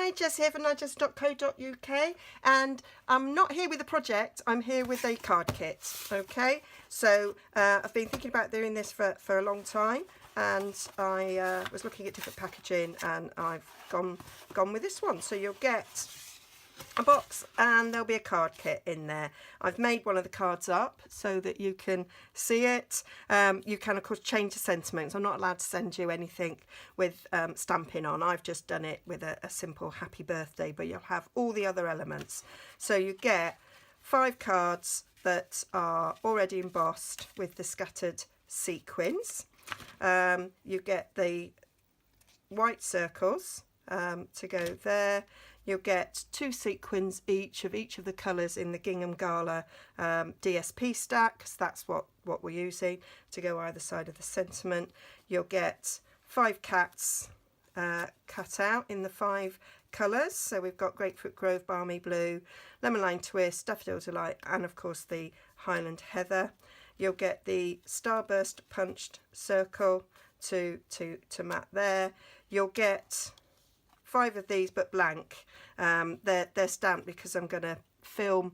Nigezza here from nigezza.co.uk, and I'm not here with a project, I'm here with a card kit. Okay, so I've been thinking about doing this for a long time, and I was looking at different packaging, and I've gone with this one. So you'll get a box and there'll be a card kit in there. I've made one of the cards up so that you can see it. You can of course change the sentiments. I'm not allowed to send you anything with stamping on. I've just done it with a simple happy birthday, but you'll have all the other elements. So you get 5 cards that are already embossed with the scattered sequins. You get the white circles to go there. You'll get 2 sequins each of the colours in the Gingham Gala DSP stack, because that's what we're using to go either side of the sentiment. You'll get 5 cats cut out in the 5 colours. So we've got Grapefruit Grove, Balmy Blue, Lemon Lime Twist, Daffodil Delight, and of course the Highland Heather. You'll get the Starburst punched circle to mat there. You'll get 5 of these but blank. They're stamped because I'm going to film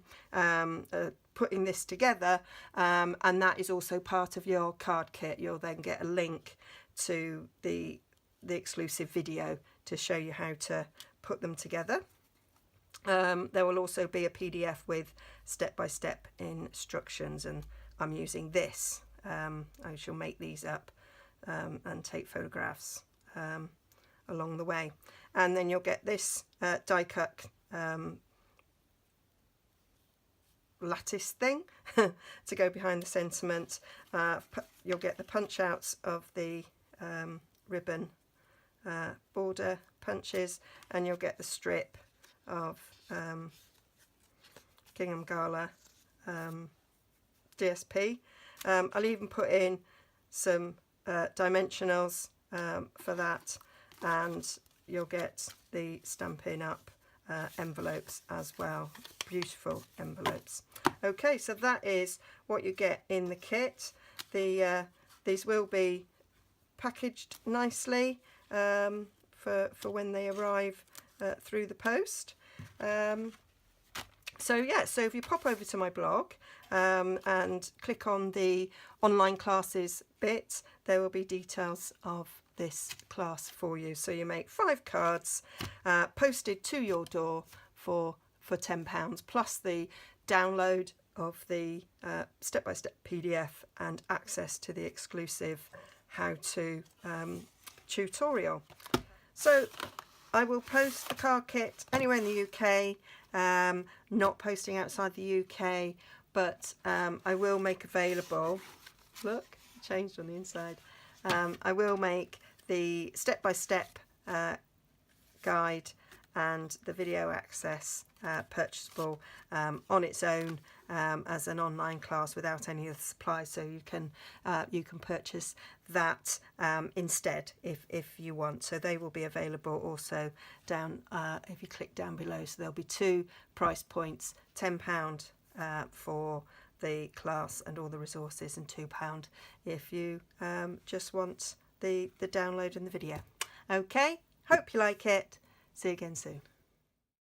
putting this together, and that is also part of your card kit. You'll then get a link to the exclusive video to show you how to put them together. There will also be a PDF with step-by-step instructions, and I'm using this. I shall make these up and take photographs along the way. And then you'll get this die cut lattice thing to go behind the sentiment. You'll get the punch outs of the ribbon border punches, and you'll get the strip of Gingham Gala DSP. I'll even put in some dimensionals for that, and you'll get the Stampin' Up envelopes as well. Beautiful envelopes. Okay, so that is what you get in the kit. These will be packaged nicely for when they arrive through the post. So yeah, so if you pop over to my blog and click on the online classes bit, there will be details of this class for you. So you make 5 cards posted to your door for £10, plus the download of the step-by-step PDF and access to the exclusive how-to tutorial. So I will post the card kit anywhere in the UK, not posting outside the UK, but I will make available, look, it changed on the inside. I will make the step-by-step guide and the video access purchasable on its own as an online class without any of the supplies, so you can purchase that instead if you want. So they will be available also down if you click down below. So there'll be 2 price points: £10 for the class and all the resources, and £2 if you just want the download and the video. Okay, hope you like it. See you again soon.